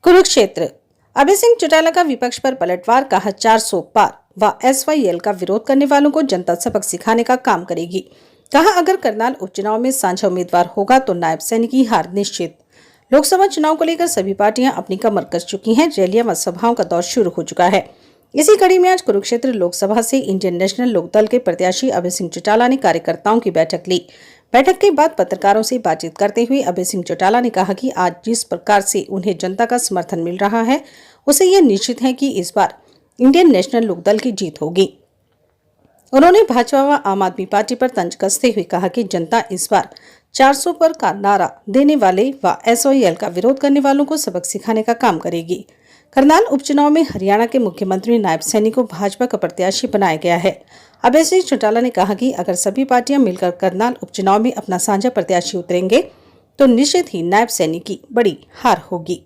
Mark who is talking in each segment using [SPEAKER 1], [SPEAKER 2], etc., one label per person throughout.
[SPEAKER 1] कुरुक्षेत्र। अभय सिंह चौटाला का विपक्ष पर पलटवार, कहा 400 पार व SYL का विरोध करने वालों को जनता सबक सिखाने का काम करेगी। कहा अगर करनाल उपचुनाव में साझा उम्मीदवार होगा तो नायब सैनिक की हार निश्चित। लोकसभा चुनाव को लेकर सभी पार्टियां अपनी कमर कस चुकी हैं। रैलियां व सभाओं का दौर शुरू हो चुका है। इसी कड़ी में आज कुरुक्षेत्र लोकसभा से इंडियन नेशनल लोकदल के प्रत्याशी अभय सिंह चौटाला ने कार्यकर्ताओं की बैठक ली। बैठक के बाद पत्रकारों से बातचीत करते हुए अभय सिंह चौटाला ने कहा कि आज जिस प्रकार से उन्हें जनता का समर्थन मिल रहा है, उसे यह निश्चित है कि इस बार इंडियन नेशनल लोकदल की जीत होगी। उन्होंने भाजपा व आम आदमी पार्टी पर तंज कसते हुए कहा कि जनता इस बार 400 पर का नारा देने वाले व SYL का विरोध करने वालों को सबक सिखाने का काम करेगी। करनाल उपचुनाव में हरियाणा के मुख्यमंत्री नायब सैनिक को भाजपा का प्रत्याशी बनाया गया है। अभय सिंह चौटाला ने कहा कि अगर सभी पार्टियां मिलकर करनाल उपचुनाव में अपना साझा प्रत्याशी उतरेंगे तो निश्चित ही नायब सैनिक की बड़ी हार होगी।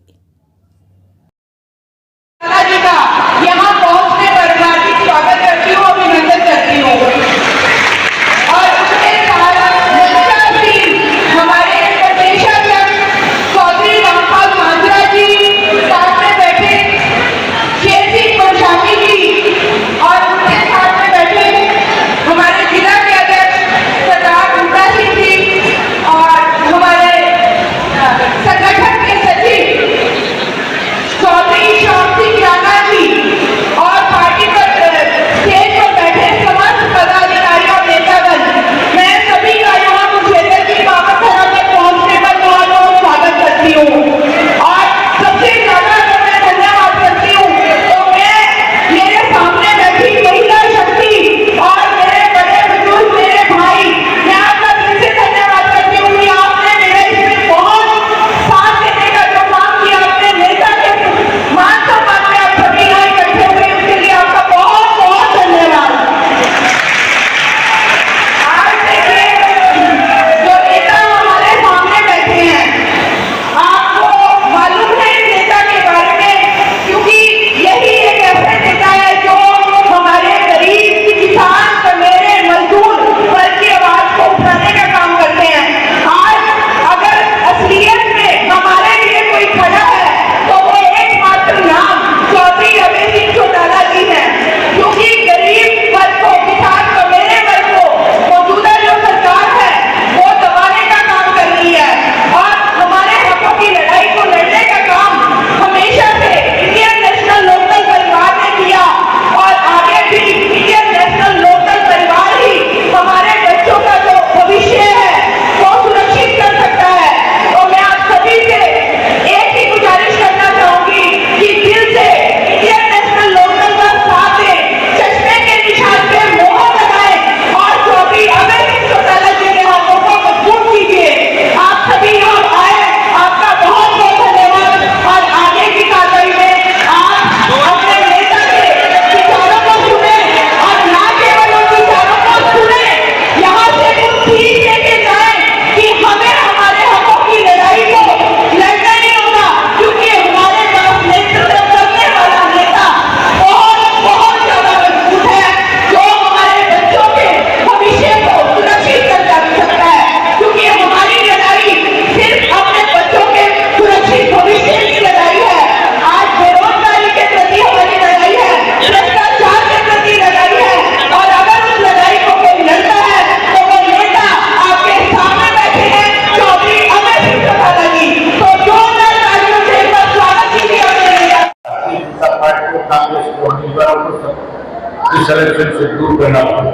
[SPEAKER 2] इस इलेक्शन से दूर करना पड़ेगा,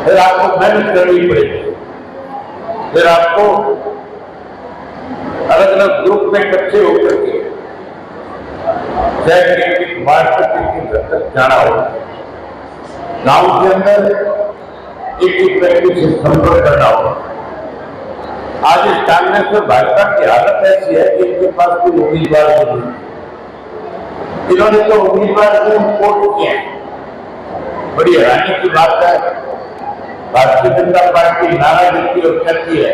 [SPEAKER 2] फिर आपको मेहनत करनी पड़ेगी, फिर आपको अलग अलग ग्रुप में इकट्ठे होकर के मार्केटिंग के घर तक जाना होगा। गांव के अंदर एक व्यक्ति से संपर्क करना होगा। आज इस कांग्रेस में भाजपा की हालत ऐसी है कि इनके पास कोई उम्मीदवार नहीं। इन्होंने तो उम्मीदवार को वोट किए हैं। बड़ी हैरानी की बात है, भारतीय जनता पार्टी नारा देती और कहती है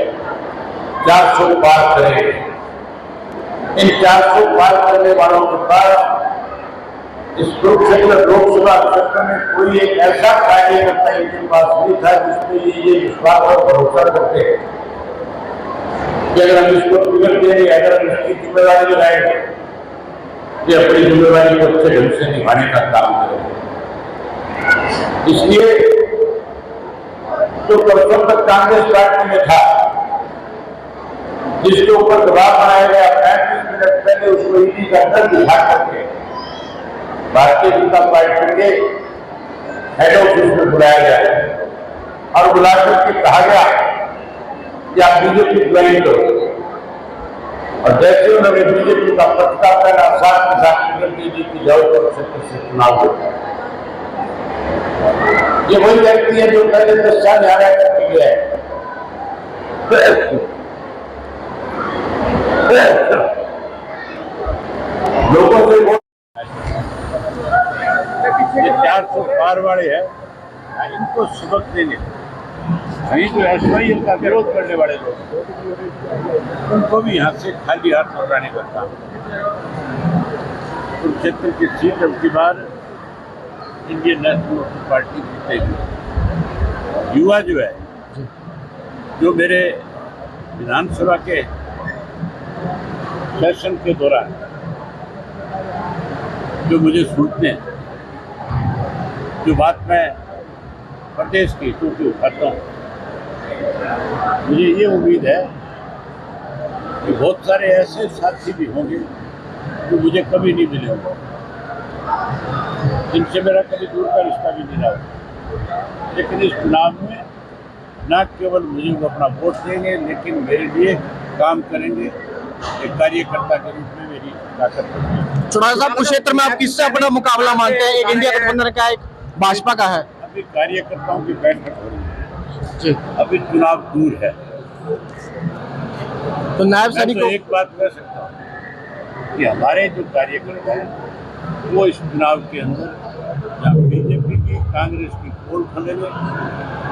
[SPEAKER 2] 400 पार करेंगे। इन 400 पार करने वालों के पास इस कुरुक्षेत्र लोकसभा क्षेत्र में कोई एक ऐसा कार्यकर्ता इनके पास नहीं था जिसमें ये विश्वास और भरोसा करते कि अगर हम इसको टिकट देंगे, अगर हम इसकी जिम्मेदारी लगाएंगे, कि अपनी जिम्मेदारी को अच्छे ढंग से निभाने का काम करेंगे। इसलिए जो वर्षों तक कांग्रेस पार्टी में था, जिसके ऊपर दबाव बनाया गया, 35 मिनट पहले उसको ईडी का दर दिखा करके भारतीय जनता पार्टी के हेड ऑफिस में बुलाया गया और बुला करके कहा गया कि आप बीजेपी ज्वाइन करो। और जैसे उन्होंने बीजेपी का पत्ता पहना, साथ के साथ बीजेपी की जाओ क्षेत्र से चुनाव हो। ये वही व्यक्ति है जो पहले 10 साल हरियाणा करके गया है। लोगों से ये 400 पार वाले हैं, इनको सबक देंगे। अभी जो SYL का विरोध करने वाले लोग, उनको भी यहाँ से खाली हाथ लौटाने का काम। कुरुक्षेत्र की सीट अब की बार इंडियन नेशनल पार्टी जीतेगी। युवा जो है, जो मेरे विधानसभा के सेशन के दौरान जो मुझे सुनते हैं, जो बात मैं प्रदेश की क्योंकि उठाता हूँ, मुझे ये उम्मीद है कि बहुत सारे ऐसे साथी भी होंगे जो मुझे कभी नहीं मिले होंगे, जिनसे मेरा कभी दूर का रिश्ता भी नहीं रहा, लेकिन इस चुनाव में न केवल मुझे वो अपना वोट देंगे, लेकिन मेरे लिए काम करेंगे। एक कार्यकर्ता के रूप में मेरी ताकत है।
[SPEAKER 3] चुनाव साहब, कुरुक्षेत्र में आप किससे अपना मुकाबला मानते हैं? एक इंडिया गठबंधन का, एक भाजपा का है।
[SPEAKER 2] अभी कार्यकर्ताओं की बैठक हो रही है, अभी चुनाव दूर है।
[SPEAKER 3] तो नायब
[SPEAKER 2] मैं
[SPEAKER 3] सैनिक
[SPEAKER 2] तो एक बात कह सकता हूँ कि हमारे जो कार्यकर्ता हैं वो इस चुनाव के अंदर बीजेपी की, कांग्रेस की पोल खोलेंगे,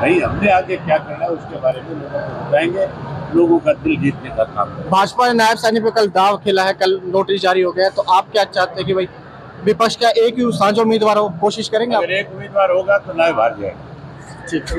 [SPEAKER 2] नहीं हमने आगे क्या करना है उसके बारे में लोगों को बताएंगे, लोगों का दिल जीतने का काम करेंगे।
[SPEAKER 3] भाजपा ने नायब सैनिक पे कल दाव खेला है, कल नोटिस जारी हो गया है, तो आप क्या चाहते हैं कि भाई विपक्ष का एक ही साझा उम्मीदवार हो, कोशिश करेंगे आप?
[SPEAKER 2] अगर एक उम्मीदवार होगा तो नायब हार जाएगा।
[SPEAKER 3] ठीक है।